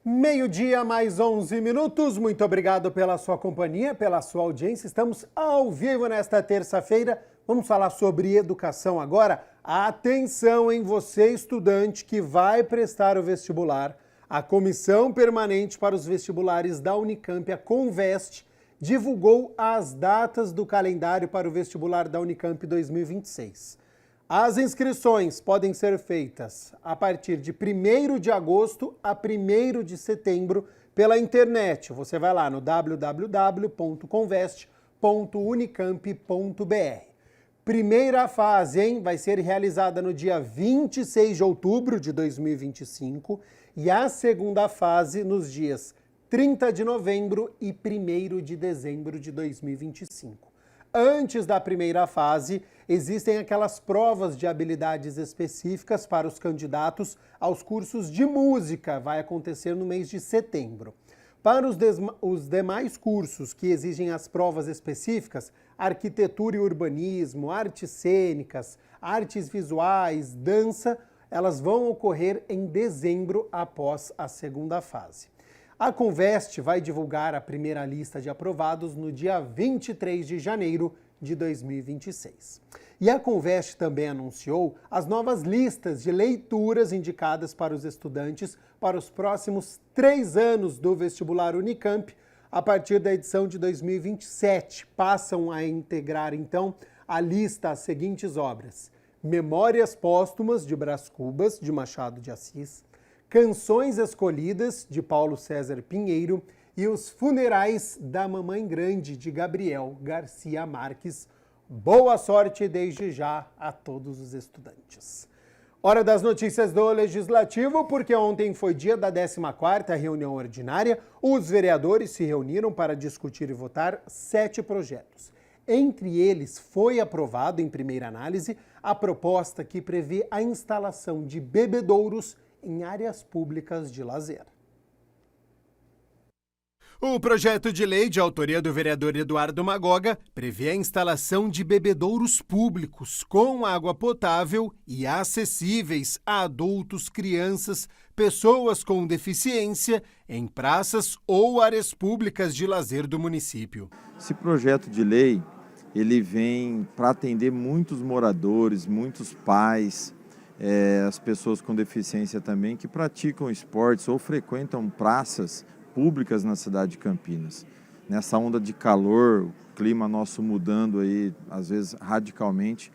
Meio-dia, mais 11 minutos. Muito obrigado pela sua companhia, pela sua audiência. Estamos ao vivo nesta terça-feira. Vamos falar sobre educação agora. Atenção, em você, estudante que vai prestar o vestibular. A Comissão Permanente para os Vestibulares da Unicamp, a Conveste, divulgou as datas do calendário para o vestibular da Unicamp 2026. As inscrições podem ser feitas a partir de 1º de agosto a 1º de setembro pela internet. Você vai lá no www.conveste.unicamp.br. Primeira fase, hein? Vai ser realizada no dia 26 de outubro de 2025 e a segunda fase nos dias 30 de novembro e 1º de dezembro de 2025. Antes da primeira fase, existem aquelas provas de habilidades específicas para os candidatos aos cursos de música. Vai acontecer no mês de setembro. Para os demais cursos que exigem as provas específicas, arquitetura e urbanismo, artes cênicas, artes visuais, dança, elas vão ocorrer em dezembro após a segunda fase. A Conveste vai divulgar a primeira lista de aprovados no dia 23 de janeiro de 2026. E a Conveste também anunciou as novas listas de leituras indicadas para os estudantes para os próximos 3 anos do vestibular Unicamp, a partir da edição de 2027. Passam a integrar, então, a lista as seguintes obras: Memórias Póstumas, de Brás Cubas, de Machado de Assis, Canções Escolhidas, de Paulo César Pinheiro, e Os Funerais da Mamãe Grande, de Gabriel Garcia Marques. Boa sorte desde já a todos os estudantes. Hora das notícias do Legislativo, porque ontem foi dia da 14ª reunião ordinária. Os vereadores se reuniram para discutir e votar 7 projetos. Entre eles, foi aprovado em primeira análise a proposta que prevê a instalação de bebedouros em áreas públicas de lazer. O projeto de lei de autoria do vereador Eduardo Magoga prevê a instalação de bebedouros públicos com água potável e acessíveis a adultos, crianças, pessoas com deficiência em praças ou áreas públicas de lazer do município. Esse projeto de lei, ele vem para atender muitos moradores, muitos pais, as pessoas com deficiência também, que praticam esportes ou frequentam praças públicas na cidade de Campinas. Nessa onda de calor, o clima nosso mudando aí, às vezes radicalmente,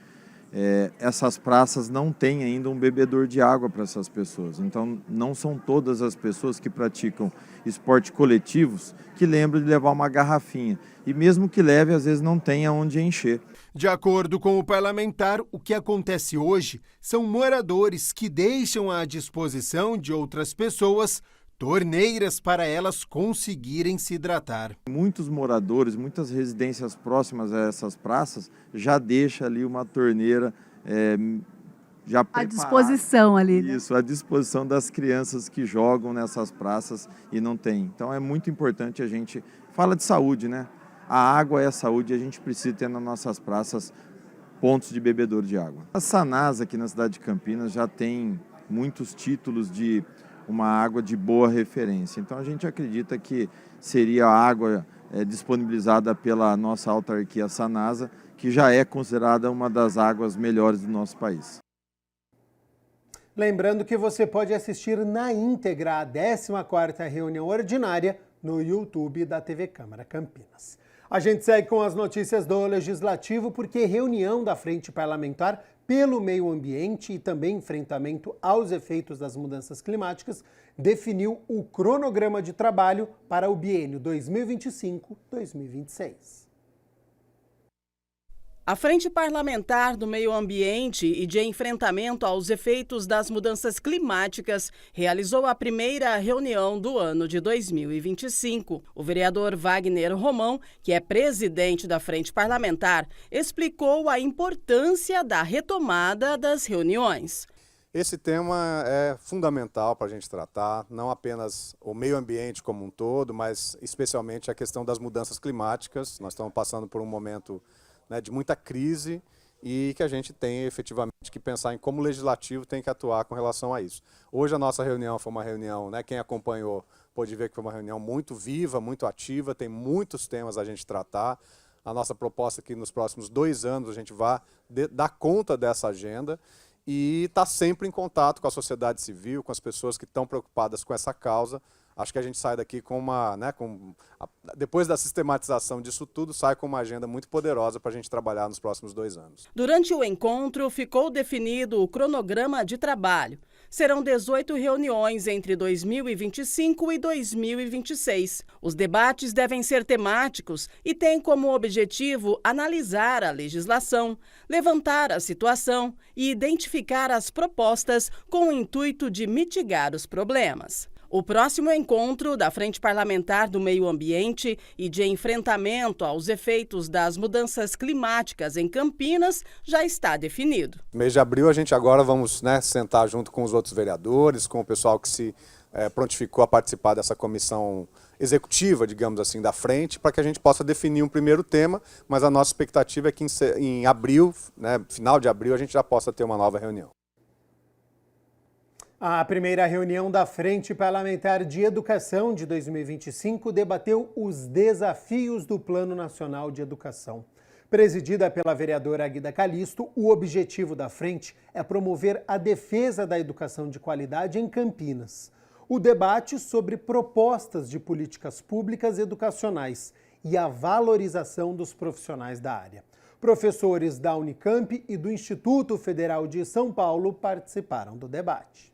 essas praças não têm ainda um bebedor de água para essas pessoas. Então, não são todas as pessoas que praticam esporte coletivos que lembram de levar uma garrafinha. E mesmo que leve, às vezes não tem aonde encher. De acordo com o parlamentar, o que acontece hoje são moradores que deixam à disposição de outras pessoas torneiras para elas conseguirem se hidratar. Muitos moradores, muitas residências próximas a essas praças já deixam ali uma torneira já preparada. À disposição ali, né? Isso, à disposição das crianças que jogam nessas praças e não tem. Então é muito importante, a gente fala de saúde, né? A água é a saúde e a gente precisa ter nas nossas praças pontos de bebedouro de água. A Sanasa aqui na cidade de Campinas já tem muitos títulos de uma água de boa referência. Então a gente acredita que seria a água disponibilizada pela nossa autarquia Sanasa, que já é considerada uma das águas melhores do nosso país. Lembrando que você pode assistir na íntegra a 14ª reunião ordinária no YouTube da TV Câmara Campinas. A gente segue com as notícias do Legislativo, porque reunião da Frente Parlamentar pelo Meio Ambiente e também enfrentamento aos efeitos das mudanças climáticas definiu o cronograma de trabalho para o biênio 2025-2026. A Frente Parlamentar do Meio Ambiente e de Enfrentamento aos Efeitos das Mudanças Climáticas realizou a primeira reunião do ano de 2025. O vereador Wagner Romão, que é presidente da Frente Parlamentar, explicou a importância da retomada das reuniões. Esse tema é fundamental para a gente tratar, não apenas o meio ambiente como um todo, mas especialmente a questão das mudanças climáticas. Nós estamos passando por um momento de muita crise e que a gente tem efetivamente que pensar em como o legislativo tem que atuar com relação a isso. Hoje a nossa reunião foi uma reunião, né, quem acompanhou pôde ver que foi uma reunião muito viva, muito ativa, tem muitos temas a gente tratar. A nossa proposta é que nos próximos 2 anos a gente vá dar conta dessa agenda e está sempre em contato com a sociedade civil, com as pessoas que estão preocupadas com essa causa. Acho que a gente sai daqui com uma, né, depois da sistematização disso tudo, sai com uma agenda muito poderosa para a gente trabalhar nos próximos 2 anos. Durante o encontro, ficou definido o cronograma de trabalho. Serão 18 reuniões entre 2025 e 2026. Os debates devem ser temáticos e têm como objetivo analisar a legislação, levantar a situação e identificar as propostas com o intuito de mitigar os problemas. O próximo encontro da Frente Parlamentar do Meio Ambiente e de enfrentamento aos efeitos das mudanças climáticas em Campinas já está definido. No mês de abril a gente agora vamos, né, sentar junto com os outros vereadores, com o pessoal que se prontificou a participar dessa comissão executiva, digamos assim, da frente, para que a gente possa definir um primeiro tema, mas a nossa expectativa é que em abril, né, final de abril, a gente já possa ter uma nova reunião. A primeira reunião da Frente Parlamentar de Educação de 2025 debateu os desafios do Plano Nacional de Educação. Presidida pela vereadora Guida Calisto, o objetivo da frente é promover a defesa da educação de qualidade em Campinas. O debate sobre propostas de políticas públicas educacionais e a valorização dos profissionais da área. Professores da Unicamp e do Instituto Federal de São Paulo participaram do debate.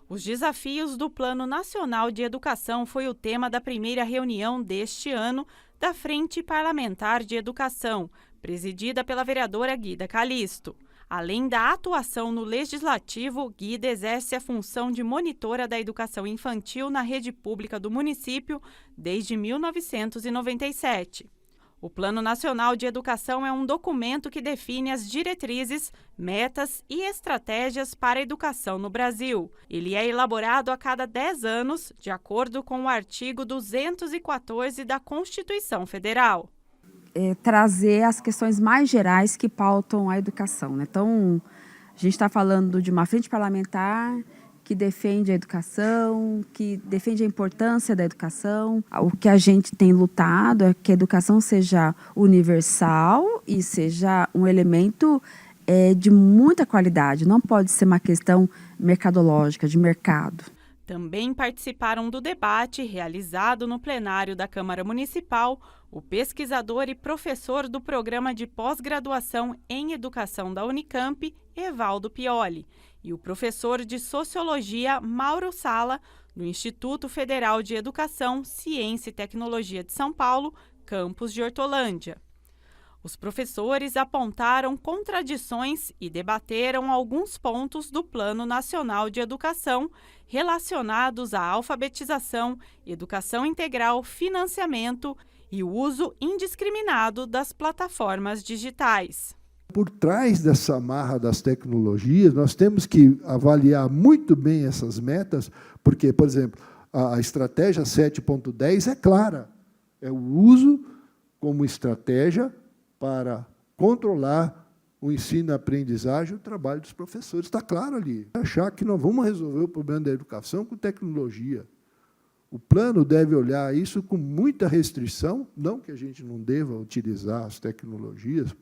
Os desafios do Plano Nacional de Educação foi o tema da primeira reunião deste ano da Frente Parlamentar de Educação, presidida pela vereadora Guida Calisto. Além da atuação no Legislativo, Guida exerce a função de monitora da educação infantil na rede pública do município desde 1997. O Plano Nacional de Educação é um documento que define as diretrizes, metas e estratégias para a educação no Brasil. Ele é elaborado a cada 10 anos, de acordo com o artigo 214 da Constituição Federal. Trazer as questões mais gerais que pautam a educação, né? Então, a gente está falando de uma frente parlamentar que defende a educação, que defende a importância da educação. O que a gente tem lutado é que a educação seja universal e seja um elemento de muita qualidade. Não pode ser uma questão mercadológica, de mercado. Também participaram do debate realizado no plenário da Câmara Municipal o pesquisador e professor do Programa de Pós-Graduação em Educação da Unicamp, Evaldo Pioli, e o professor de Sociologia, Mauro Sala, do Instituto Federal de Educação, Ciência e Tecnologia de São Paulo, campus de Hortolândia. Os professores apontaram contradições e debateram alguns pontos do Plano Nacional de Educação relacionados à alfabetização, educação integral, financiamento e o uso indiscriminado das plataformas digitais. Por trás dessa amarra das tecnologias, nós temos que avaliar muito bem essas metas, porque, por exemplo, a estratégia 7.10 é clara. É o uso como estratégia para controlar o ensino, a aprendizagem e o trabalho dos professores. Está claro ali. Achar que nós vamos resolver o problema da educação com tecnologia. O plano deve olhar isso com muita restrição, não que a gente não deva utilizar as tecnologias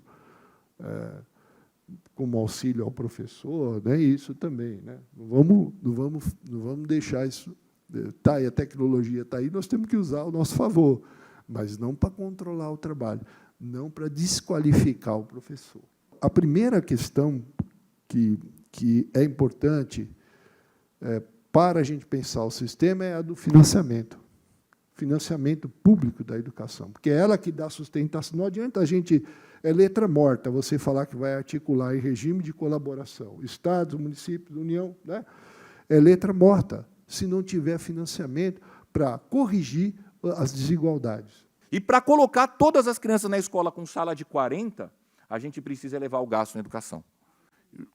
como auxílio ao professor, né? Isso também, né? Não vamos deixar isso. Tá aí, a tecnologia está aí, nós temos que usar ao nosso favor, mas não para controlar o trabalho, não para desqualificar o professor. A primeira questão que é importante para a gente pensar o sistema é a do financiamento público da educação, porque é ela que dá sustentação. Não adianta a gente, letra morta, você falar que vai articular em regime de colaboração, estados, municípios, União, né? É letra morta, se não tiver financiamento para corrigir as desigualdades. E para colocar todas as crianças na escola com sala de 40, a gente precisa elevar o gasto na educação.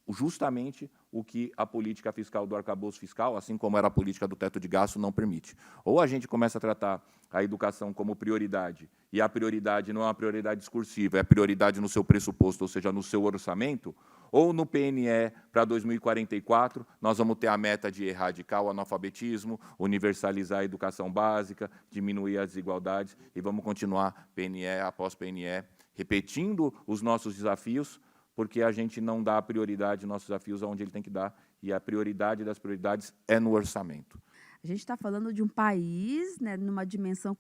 justamente o que a política fiscal do arcabouço fiscal, assim como era a política do teto de gasto, não permite. Ou a gente começa a tratar a educação como prioridade, e a prioridade não é uma prioridade discursiva, é a prioridade no seu pressuposto, ou seja, no seu orçamento, ou no PNE para 2044, nós vamos ter a meta de erradicar o analfabetismo, universalizar a educação básica, diminuir as desigualdades, e vamos continuar PNE após PNE, repetindo os nossos desafios, porque a gente não dá prioridade aos nossos desafios onde ele tem que dar, e a prioridade das prioridades é no orçamento. A gente está falando de um país, né, numa dimensão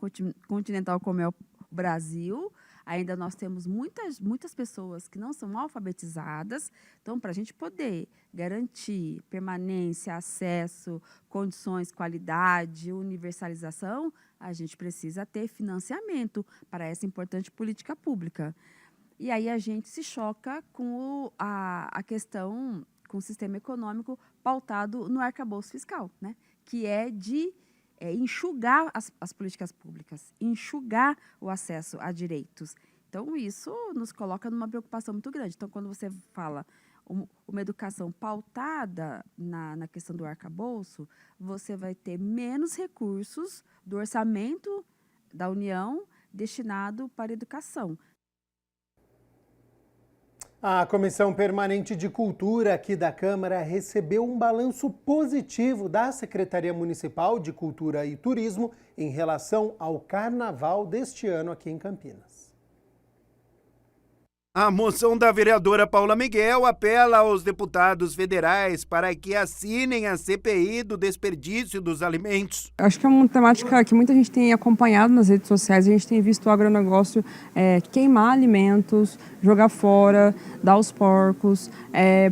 continental como é o Brasil. Ainda nós temos muitas pessoas que não são alfabetizadas. Então, para a gente poder garantir permanência, acesso, condições, qualidade, universalização, a gente precisa ter financiamento para essa importante política pública. E aí a gente se choca com a questão, com o sistema econômico pautado no arcabouço fiscal, né? Que é de enxugar as políticas públicas, enxugar o acesso a direitos. Então, isso nos coloca numa preocupação muito grande. Então, quando você fala uma educação pautada na questão do arcabouço, você vai ter menos recursos do orçamento da União destinado para a educação. A Comissão Permanente de Cultura aqui da Câmara recebeu um balanço positivo da Secretaria Municipal de Cultura e Turismo em relação ao Carnaval deste ano aqui em Campinas. A moção da vereadora Paula Miguel apela aos deputados federais para que assinem a CPI do desperdício dos alimentos. Acho que é uma temática que muita gente tem acompanhado nas redes sociais. A gente tem visto o agronegócio queimar alimentos, jogar fora, dar aos porcos,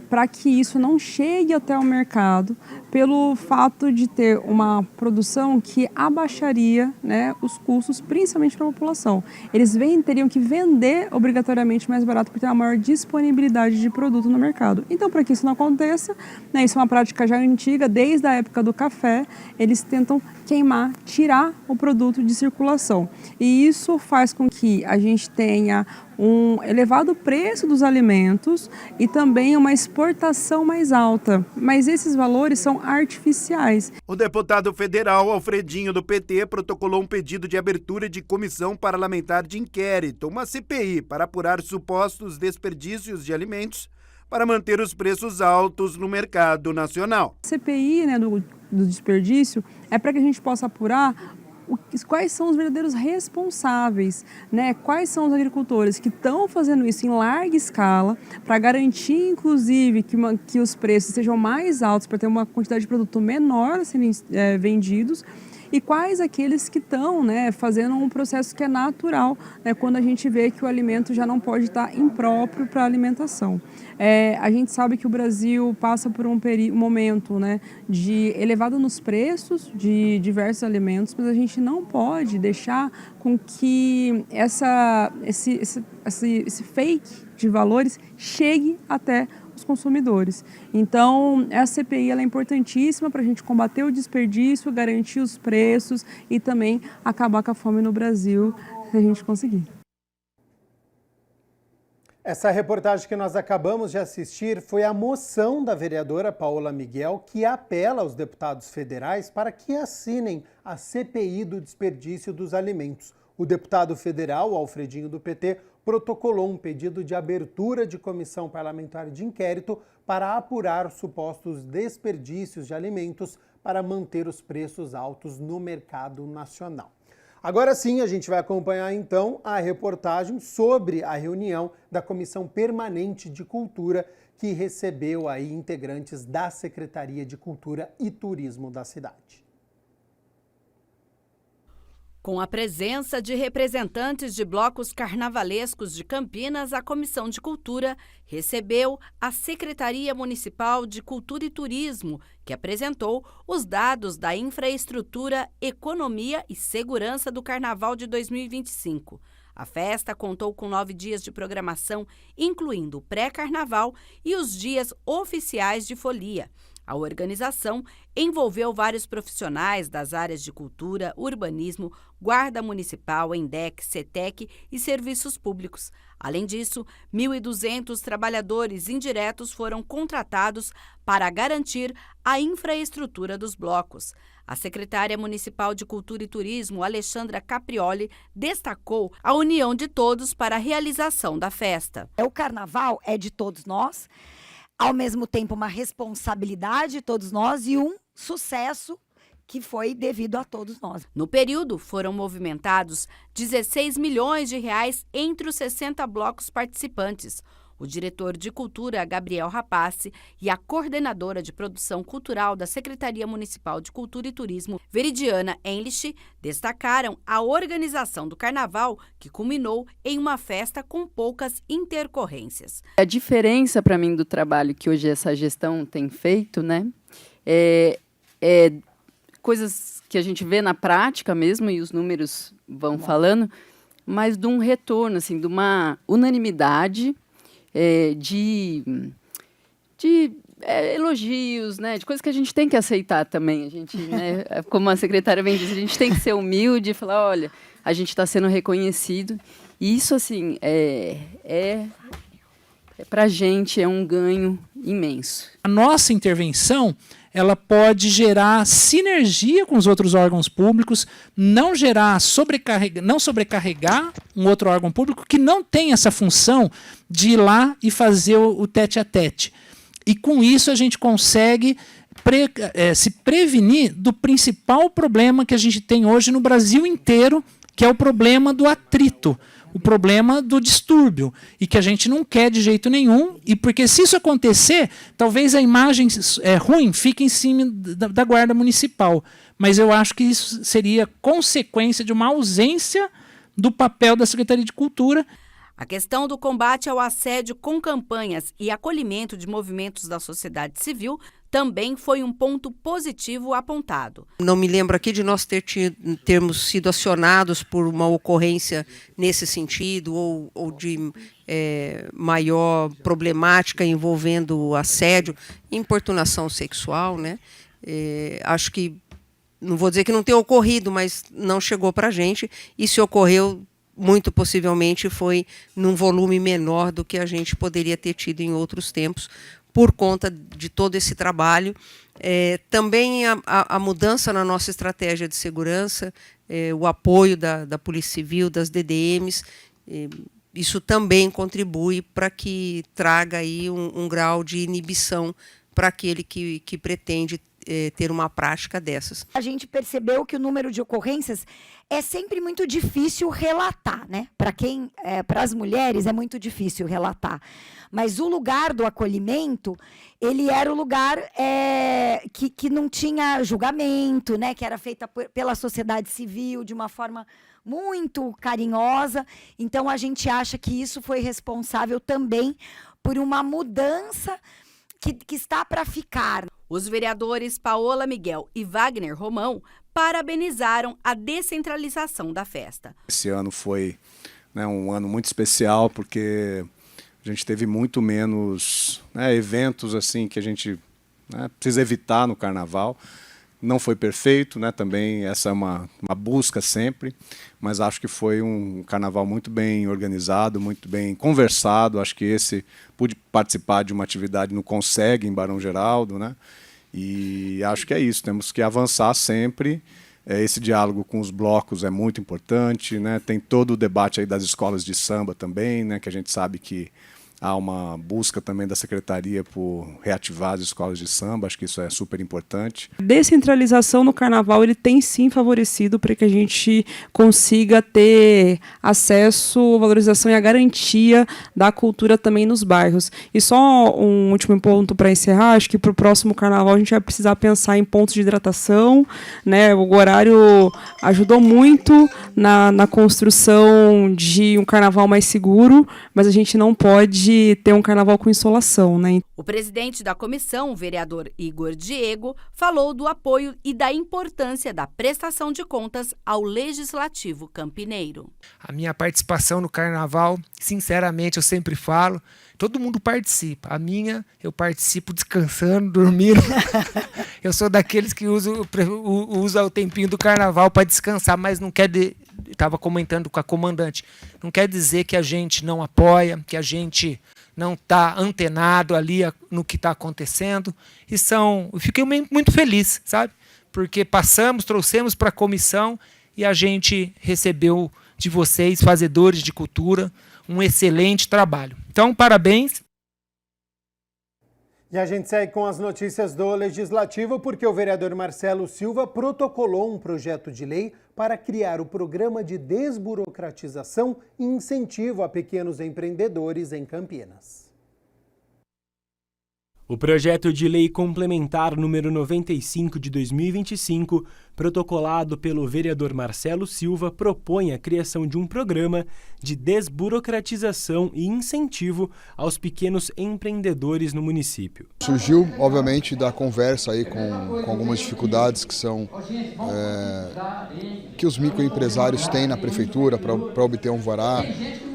para que isso não chegue até o mercado, pelo fato de ter uma produção que abaixaria, né, os custos, principalmente para a população. Eles teriam que vender obrigatoriamente mais barato por ter uma maior disponibilidade de produto no mercado. Então, para que isso não aconteça, né, isso é uma prática já antiga, desde a época do café, eles tentam queimar, tirar o produto de circulação. E isso faz com que a gente tenha um elevado preço dos alimentos e também uma exportação mais alta. Mas esses valores são artificiais. O deputado federal Alfredinho do PT protocolou um pedido de abertura de comissão parlamentar de inquérito, uma CPI, para apurar supostos desperdícios de alimentos para manter os preços altos no mercado nacional. A CPI, né, do desperdício é para que a gente possa apurar quais são os verdadeiros responsáveis, né? Quais são os agricultores que estão fazendo isso em larga escala para garantir, inclusive, que os preços sejam mais altos para ter uma quantidade de produto menor a serem vendidos, e quais aqueles que estão, né, fazendo um processo que é natural, né, quando a gente vê que o alimento já não pode estar impróprio para a alimentação. A gente sabe que o Brasil passa por um momento, né, de elevado nos preços de diversos alimentos, mas a gente não pode deixar com que esse fake de valores chegue até os consumidores. Então, a CPI ela é importantíssima para a gente combater o desperdício, garantir os preços e também acabar com a fome no Brasil, se a gente conseguir. Essa reportagem que nós acabamos de assistir foi a moção da vereadora Paula Miguel, que apela aos deputados federais para que assinem a CPI do desperdício dos alimentos. O deputado federal, Alfredinho do PT, protocolou um pedido de abertura de comissão parlamentar de inquérito para apurar supostos desperdícios de alimentos para manter os preços altos no mercado nacional. Agora sim, a gente vai acompanhar então a reportagem sobre a reunião da Comissão Permanente de Cultura, que recebeu aí integrantes da Secretaria de Cultura e Turismo da cidade. Com a presença de representantes de blocos carnavalescos de Campinas, a Comissão de Cultura recebeu a Secretaria Municipal de Cultura e Turismo, que apresentou os dados da infraestrutura, economia e segurança do Carnaval de 2025. A festa contou com 9 dias de programação, incluindo o pré-carnaval e os dias oficiais de folia. A organização envolveu vários profissionais das áreas de cultura, urbanismo, guarda municipal, ENDEC, CETEC e serviços públicos. Além disso, 1.200 trabalhadores indiretos foram contratados para garantir a infraestrutura dos blocos. A secretária municipal de Cultura e Turismo, Alexandra Caprioli, destacou a união de todos para a realização da festa. O carnaval é de todos nós, ao mesmo tempo uma responsabilidade de todos nós e um sucesso que foi devido a todos nós. No período, foram movimentados 16 milhões de reais entre os 60 blocos participantes. O diretor de Cultura, Gabriel Rapace, e a coordenadora de produção cultural da Secretaria Municipal de Cultura e Turismo, Veridiana Enlich, destacaram a organização do Carnaval, que culminou em uma festa com poucas intercorrências. A diferença, para mim, do trabalho que hoje essa gestão tem feito, né, é coisas que a gente vê na prática mesmo, e os números vão falando, mas de um retorno, assim, de uma unanimidade, de elogios, né, de coisas que a gente tem que aceitar também. A gente, né, como a secretária bem disse, a gente tem que ser humilde e falar, olha, a gente está sendo reconhecido. E isso, assim, para a gente é um ganho imenso. A nossa intervenção, ela pode gerar sinergia com os outros órgãos públicos, não sobrecarregar um outro órgão público que não tem essa função de ir lá e fazer o tete-a-tete. E com isso a gente consegue se prevenir do principal problema que a gente tem hoje no Brasil inteiro, que é o problema do atrito, o problema do distúrbio, e que a gente não quer de jeito nenhum, e porque se isso acontecer, talvez a imagem ruim fique em cima da Guarda Municipal, mas eu acho que isso seria consequência de uma ausência do papel da Secretaria de Cultura. A questão do combate ao assédio com campanhas e acolhimento de movimentos da sociedade civil também foi um ponto positivo apontado. Não me lembro aqui de nós termos sido acionados por uma ocorrência nesse sentido, ou de maior problemática envolvendo assédio, importunação sexual, né? Acho que, não vou dizer que não tenha ocorrido, mas não chegou para a gente, e se ocorreu, muito possivelmente foi num volume menor do que a gente poderia ter tido em outros tempos, por conta de todo esse trabalho. Também a mudança na nossa estratégia de segurança, o apoio da Polícia Civil, das DDMs, isso também contribui para que traga aí um grau de inibição para aquele que pretende ter uma prática dessas. A gente percebeu que o número de ocorrências é sempre muito difícil relatar, né? Para as mulheres é muito difícil relatar. Mas o lugar do acolhimento, ele era o lugar que não tinha julgamento, né? Que era feita pela sociedade civil de uma forma muito carinhosa. Então a gente acha que isso foi responsável também por uma mudança que está para ficar. Os vereadores Paola Miguel e Wagner Romão parabenizaram a descentralização da festa. Esse ano foi, né, um ano muito especial, porque a gente teve muito menos, né, eventos assim que a gente, né, precisa evitar no Carnaval. Não foi perfeito, né, também essa é uma busca sempre, mas acho que foi um Carnaval muito bem organizado, muito bem conversado. Acho que pude participar de uma atividade no Conseg, em Barão Geraldo, né, e acho que é isso, temos que avançar sempre. Esse diálogo com os blocos é muito importante, né, tem todo o debate aí das escolas de samba também, né, que a gente sabe que há uma busca também da Secretaria por reativar as escolas de samba, acho que isso é super importante. A descentralização no Carnaval, ele tem sim favorecido para que a gente consiga ter acesso, valorização e a garantia da cultura também nos bairros. E só um último ponto para encerrar, acho que para o próximo Carnaval a gente vai precisar pensar em pontos de hidratação, né? O horário ajudou muito na construção de um Carnaval mais seguro, mas a gente não pode de ter um carnaval com insolação, né? O presidente da comissão, o vereador Igor Diego, falou do apoio e da importância da prestação de contas ao Legislativo campineiro. A minha participação no carnaval, sinceramente, eu sempre falo, todo mundo participa. A minha, eu participo descansando, dormindo. Eu sou daqueles que usa o tempinho do carnaval para descansar, mas não quer... Estava comentando com a comandante, não quer dizer que a gente não apoia, que a gente não está antenado ali no que está acontecendo. Eu fiquei muito feliz, sabe? Porque trouxemos para a comissão e a gente recebeu de vocês, fazedores de cultura, um excelente trabalho. Então, parabéns. E a gente segue com as notícias do Legislativo, porque o vereador Marcelo Silva protocolou um projeto de lei para criar o programa de desburocratização e incentivo a pequenos empreendedores em Campinas. O projeto de lei complementar número 95 de 2025, protocolado pelo vereador Marcelo Silva, propõe a criação de um programa de desburocratização e incentivo aos pequenos empreendedores no município. Surgiu, obviamente, da conversa aí com algumas dificuldades que são que os microempresários têm na prefeitura para obter um alvará,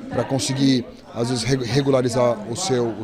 para conseguir, às vezes, regularizar o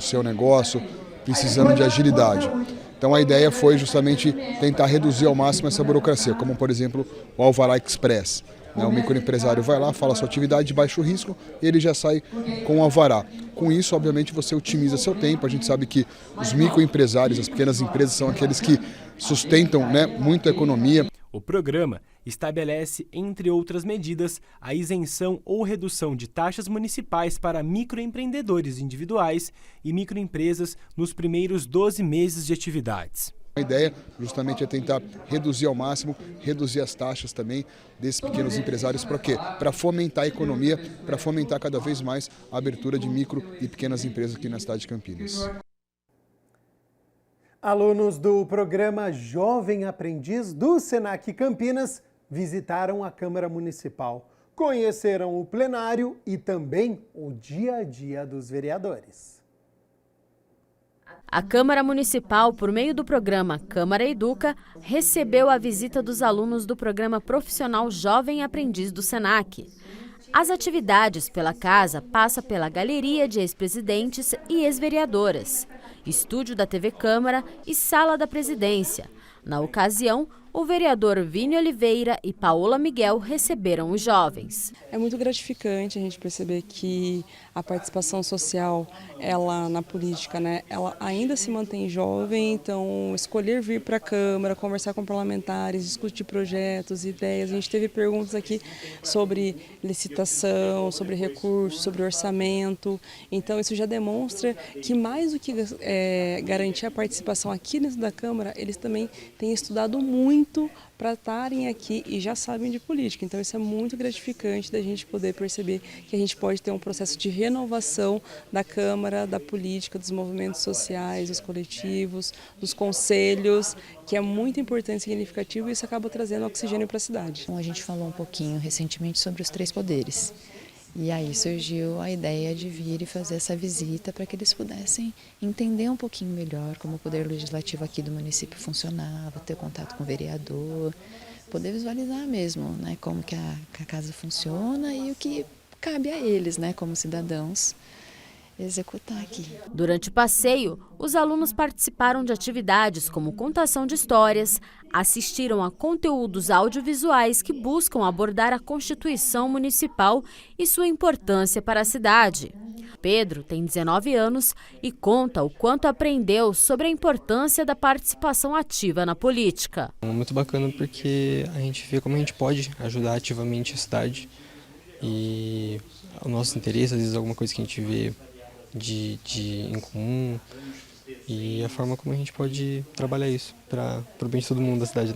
seu negócio, precisando de agilidade. Então a ideia foi justamente tentar reduzir ao máximo essa burocracia, como por exemplo o Alvará Express. O microempresário vai lá, fala sua atividade de baixo risco e ele já sai com o alvará. Com isso, obviamente, você otimiza seu tempo. A gente sabe que os microempresários, as pequenas empresas, são aqueles que sustentam muito a economia. O programa estabelece, entre outras medidas, a isenção ou redução de taxas municipais para microempreendedores individuais e microempresas nos primeiros 12 meses de atividades. A ideia justamente é tentar reduzir ao máximo, reduzir as taxas também desses pequenos empresários. Para quê? Para fomentar a economia, para fomentar cada vez mais a abertura de micro e pequenas empresas aqui na cidade de Campinas. Alunos do programa Jovem Aprendiz do Senac Campinas visitaram a Câmara Municipal, conheceram o plenário e também o dia a dia dos vereadores. A Câmara Municipal, por meio do programa Câmara Educa, recebeu a visita dos alunos do programa profissional Jovem Aprendiz do Senac. As atividades pela casa passam pela galeria de ex-presidentes e ex-vereadoras, estúdio da TV Câmara e sala da presidência. Na ocasião, o vereador Vini Oliveira e Paola Miguel receberam os jovens. É muito gratificante a gente perceber que a participação social, ela na política, ela ainda se mantém jovem, então escolher vir para a Câmara, conversar com parlamentares, discutir projetos, ideias. A gente teve perguntas aqui sobre licitação, sobre recursos, sobre orçamento. Então isso já demonstra que mais do que garantir a participação aqui dentro da Câmara, eles também têm estudado muito para estarem aqui e já sabem de política. Então isso é muito gratificante da gente poder perceber que a gente pode ter um processo de renovação da Câmara, da política, dos movimentos sociais, dos coletivos, dos conselhos, que é muito importante e significativo, e isso acaba trazendo oxigênio para a cidade. A gente falou um pouquinho recentemente sobre os 3 poderes. E aí surgiu a ideia de vir e fazer essa visita para que eles pudessem entender um pouquinho melhor como o poder legislativo aqui do município funcionava, ter contato com o vereador, poder visualizar mesmo, como que a casa funciona e o que cabe a eles, como cidadãos, executar aqui. Durante o passeio, os alunos participaram de atividades como contação de histórias, assistiram a conteúdos audiovisuais que buscam abordar a Constituição Municipal e sua importância para a cidade. Pedro tem 19 anos e conta o quanto aprendeu sobre a importância da participação ativa na política. Muito bacana porque a gente vê como a gente pode ajudar ativamente a cidade e o nosso interesse, às vezes alguma coisa que a gente vê em comum e a forma como a gente pode trabalhar isso para o bem de todo mundo da cidade,